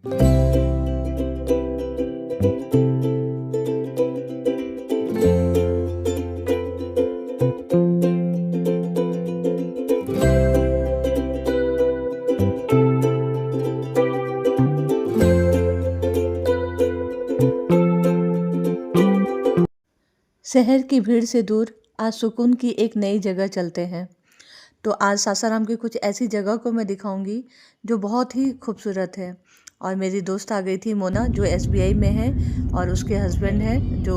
शहर की भीड़ से दूर आज सुकून की एक नई जगह चलते हैं। तो आज सासाराम की कुछ ऐसी जगह को मैं दिखाऊंगी जो बहुत ही खूबसूरत है। और मेरी दोस्त आ गई थी मोना, जो एसबीआई में है, और उसके हस्बैंड हैं जो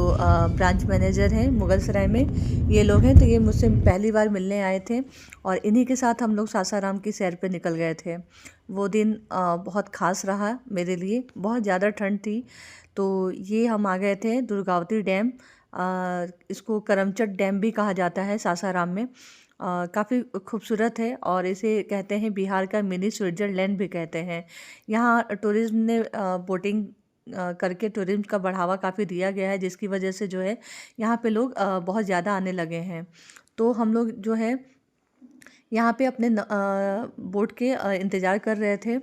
ब्रांच मैनेजर हैं मुगल सराय में। ये लोग हैं, तो ये मुझसे पहली बार मिलने आए थे और इन्हीं के साथ हम लोग सासाराम की सैर पे निकल गए थे। वो दिन बहुत ख़ास रहा मेरे लिए। बहुत ज़्यादा ठंड थी, तो ये हम आ गए थे दुर्गावती डैम। इसको करमचट डैम भी कहा जाता है सासाराम में। काफ़ी खूबसूरत है और इसे कहते हैं बिहार का मिनी स्विट्ज़रलैंड भी कहते हैं। यहाँ टूरिज़्म ने बोटिंग करके टूरिज़्म का बढ़ावा काफ़ी दिया गया है, जिसकी वजह से जो है यहाँ पे लोग बहुत ज़्यादा आने लगे हैं। तो हम लोग जो है यहाँ पे अपने बोट के इंतज़ार कर रहे थे।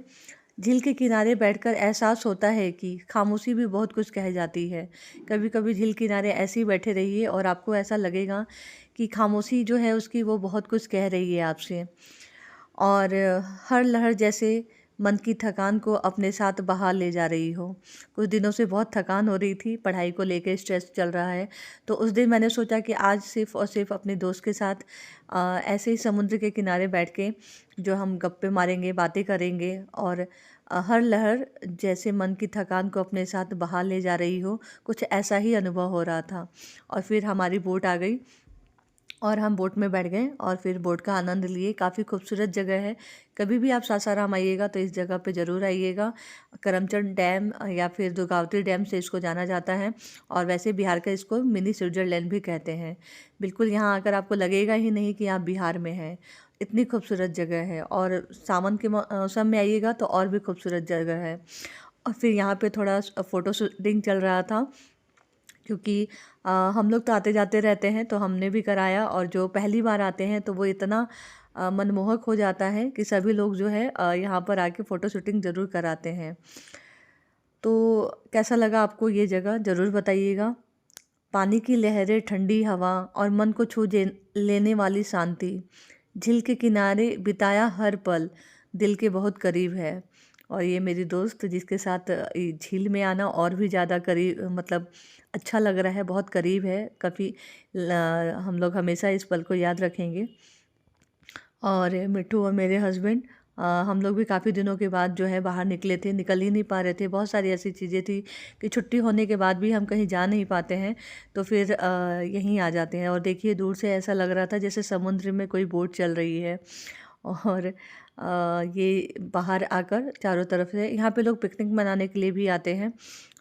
झील के किनारे बैठकर एहसास होता है कि खामोशी भी बहुत कुछ कह जाती है। कभी कभी झील किनारे ऐसे ही बैठे रहिए और आपको ऐसा लगेगा कि खामोशी जो है उसकी वो बहुत कुछ कह रही है आपसे। और हर लहर जैसे मन की थकान को अपने साथ बहा ले जा रही हो। कुछ दिनों से बहुत थकान हो रही थी, पढ़ाई को लेके स्ट्रेस चल रहा है। तो उस दिन मैंने सोचा कि आज सिर्फ़ और सिर्फ अपने दोस्त के साथ ऐसे ही समुद्र के किनारे बैठ के जो हम गप्पे मारेंगे, बातें करेंगे, और हर लहर जैसे मन की थकान को अपने साथ बहा ले जा रही हो, कुछ ऐसा ही अनुभव हो रहा था। और फिर हमारी बोट आ गई और हम बोट में बैठ गए और फिर बोट का आनंद लिए। काफ़ी खूबसूरत जगह है। कभी भी आप सासाराम आइएगा तो इस जगह पे ज़रूर आइएगा। करमचट डैम या फिर दुर्गावती डैम से इसको जाना जाता है, और वैसे बिहार का इसको मिनी स्विट्ज़रलैंड भी कहते हैं। बिल्कुल यहाँ आकर आपको लगेगा ही नहीं कि आप बिहार में हैं। इतनी खूबसूरत जगह है, और सावन के मौसम में आइएगा तो और भी खूबसूरत जगह है। और फिर यहाँ पे थोड़ा फ़ोटो शूटिंग चल रहा था, क्योंकि हम लोग तो आते जाते रहते हैं, तो हमने भी कराया। और जो पहली बार आते हैं तो वो इतना मनमोहक हो जाता है कि सभी लोग जो है यहाँ पर आके फ़ोटो शूटिंग ज़रूर कराते हैं। तो कैसा लगा आपको ये जगह, ज़रूर बताइएगा। पानी की लहरें, ठंडी हवा और मन को लेने वाली शांति। झील के किनारे बिताया हर पल दिल के बहुत करीब है। और ये मेरी दोस्त, जिसके साथ झील में आना और भी ज़्यादा करीब, मतलब अच्छा लग रहा है, बहुत करीब है। काफ़ी हम लोग हमेशा इस पल को याद रखेंगे। और मिट्ठू और मेरे हस्बैंड, हम लोग भी काफ़ी दिनों के बाद जो है बाहर निकले थे, निकल ही नहीं पा रहे थे। बहुत सारी ऐसी चीज़ें थी कि छुट्टी होने के बाद भी हम कहीं जा नहीं पाते हैं, तो फिर यहीं आ जाते हैं। और देखिए, दूर से ऐसा लग रहा था जैसे समुद्र में कोई बोट चल रही है। और ये बाहर आकर चारों तरफ से यहाँ पे लोग पिकनिक मनाने के लिए भी आते हैं।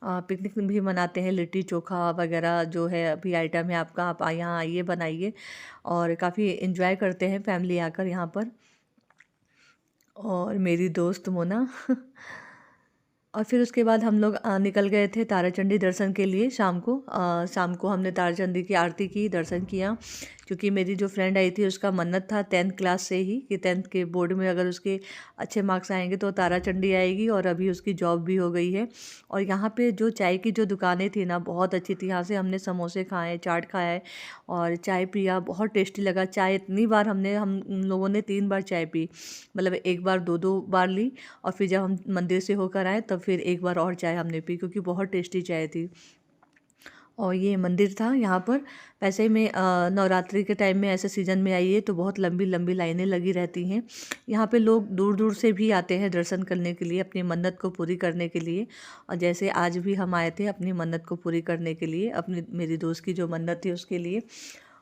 पिकनिक भी मनाते हैं, लिट्टी चोखा वगैरह जो है अभी आइटम है आपका, आप यहाँ आइए, बनाइए। और काफ़ी इन्जॉय करते हैं फैमिली आकर यहाँ पर। और मेरी दोस्त मोना और फिर उसके बाद हम लोग निकल गए थे ताराचंडी दर्शन के लिए। शाम को हमने ताराचंडी की आरती की, दर्शन किया। क्योंकि मेरी जो फ्रेंड आई थी उसका मन्नत था 10th क्लास से ही कि 10th के बोर्ड में अगर उसके अच्छे मार्क्स आएंगे तो ताराचंडी आएगी, और अभी उसकी जॉब भी हो गई है। और यहाँ पे जो चाय की जो दुकानें थी ना, बहुत अच्छी थी। यहाँ से हमने समोसे खाए, चाट खाए और चाय पिया, बहुत टेस्टी लगा। चाय इतनी बार हम लोगों ने 3 बार चाय पी, मतलब एक बार 2-2 बार ली। और फिर जब हम मंदिर से होकर आए तब फिर एक बार और चाय हमने पी, क्योंकि बहुत टेस्टी चाय थी। और ये मंदिर था यहाँ पर। वैसे में नवरात्रि के टाइम में, ऐसे सीज़न में आइए तो बहुत लंबी लंबी लाइनें लगी रहती हैं। यहाँ पे लोग दूर दूर से भी आते हैं दर्शन करने के लिए, अपनी मन्नत को पूरी करने के लिए। और जैसे आज भी हम आए थे अपनी मन्नत को पूरी करने के लिए, अपनी मेरी दोस्त की जो मन्नत थी उसके लिए।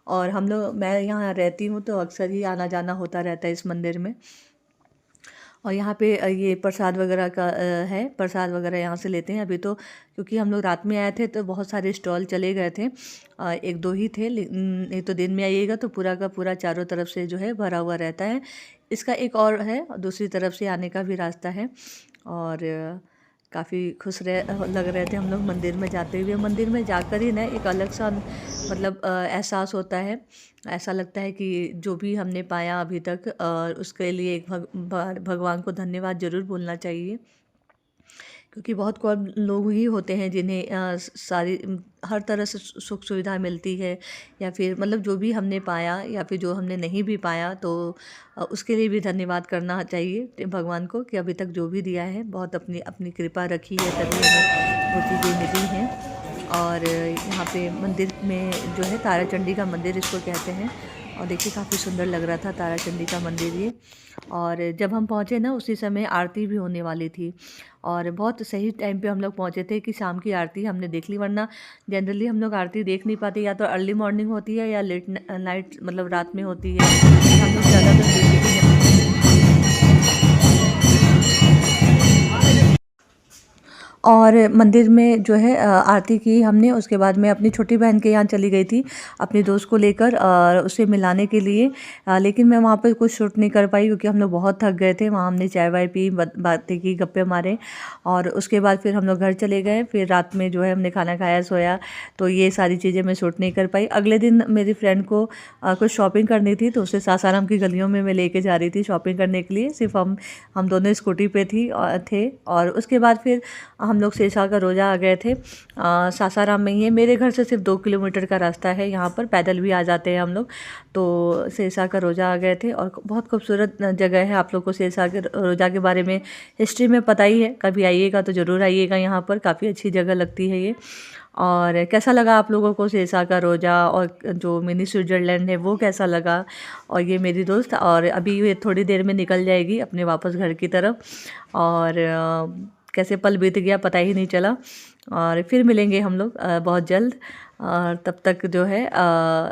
और मैं यहाँ रहती हूँ तो अक्सर ही आना जाना होता रहता है इस मंदिर में। और यहाँ पे ये प्रसाद वगैरह का है, प्रसाद वगैरह यहाँ से लेते हैं। अभी तो क्योंकि हम लोग रात में आए थे तो बहुत सारे स्टॉल चले गए थे, एक दो ही थे। नहीं तो दिन में आइएगा तो पूरा का पूरा चारों तरफ से जो है भरा हुआ रहता है। इसका एक और है, दूसरी तरफ से आने का भी रास्ता है। और काफ़ी लग रहे थे हम लोग मंदिर में जाते हुए। मंदिर में जाकर ही ना एक अलग सा, मतलब एहसास होता है। ऐसा लगता है कि जो भी हमने पाया अभी तक, उसके लिए एक भगवान को धन्यवाद ज़रूर बोलना चाहिए। क्योंकि बहुत कम लोग ही होते हैं जिन्हें सारी हर तरह से सुख सुविधा मिलती है, या फिर मतलब जो भी हमने पाया या फिर जो हमने नहीं भी पाया, तो उसके लिए भी धन्यवाद करना चाहिए भगवान को कि अभी तक जो भी दिया है बहुत अपनी अपनी कृपा रखी है, तभी हमें वो चीज़ें मिली हैं। और यहाँ पे मंदिर में जो है तारा चंडी का मंदिर इसको कहते हैं, और देखिए काफ़ी सुंदर लग रहा था तारा चंडी का मंदिर ये। और जब हम पहुँचे ना उसी समय आरती भी होने वाली थी, और बहुत सही टाइम पे हम लोग पहुँचे थे कि शाम की आरती हमने देख ली, वरना जनरली हम लोग आरती देख नहीं पाते, या तो अर्ली मॉर्निंग होती है या लेट नाइट मतलब रात में होती है। हम लोग ज़्यादातर देख ही नहीं और मंदिर में जो है आरती की हमने। उसके बाद मैं अपनी छोटी बहन के यहाँ चली गई थी अपनी दोस्त को लेकर उसे मिलाने के लिए, लेकिन मैं वहाँ पर कुछ शूट नहीं कर पाई क्योंकि हम लोग बहुत थक गए थे। वहाँ हमने चाय वाय पी, बातें की, गप्पे मारे, और उसके बाद फिर हम लोग घर चले गए। फिर रात में जो है हमने खाना खाया, सोया, तो ये सारी चीज़ें मैं शूट नहीं कर पाई। अगले दिन मेरी फ्रेंड को कुछ शॉपिंग करनी थी, तो उसे सासाराम की गलियों में मैं लेके जा रही थी शॉपिंग करने के लिए। सिर्फ हम दोनों स्कूटी पे थे। और उसके बाद फिर हम लोग शेरशाह का रोज़ा आ गए थे। सासाराम में ही है, मेरे घर से सिर्फ 2 किलोमीटर का रास्ता है, यहाँ पर पैदल भी आ जाते हैं हम लोग। तो शेरशाह का रोज़ा आ गए थे, और बहुत खूबसूरत जगह है। आप लोग को शेरशाह के रोज़ा के बारे में हिस्ट्री में पता ही है, कभी आइएगा तो ज़रूर आइएगा, यहाँ पर काफ़ी अच्छी जगह लगती है ये। और कैसा लगा आप लोगों को शेरशाह का रोज़ा, और जो मिनी स्विट्ज़रलैंड है वो कैसा लगा। और ये मेरी दोस्त, और अभी ये थोड़ी देर में निकल जाएगी अपने वापस घर की तरफ, और कैसे पल बीत गया पता ही नहीं चला। और फिर मिलेंगे हम लोग बहुत जल्द। और तब तक जो है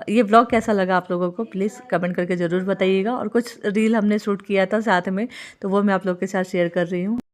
ये ब्लॉग कैसा लगा आप लोगों को प्लीज़ कमेंट करके ज़रूर बताइएगा। और कुछ रील हमने शूट किया था साथ में, तो वो मैं आप लोग के साथ शेयर कर रही हूँ।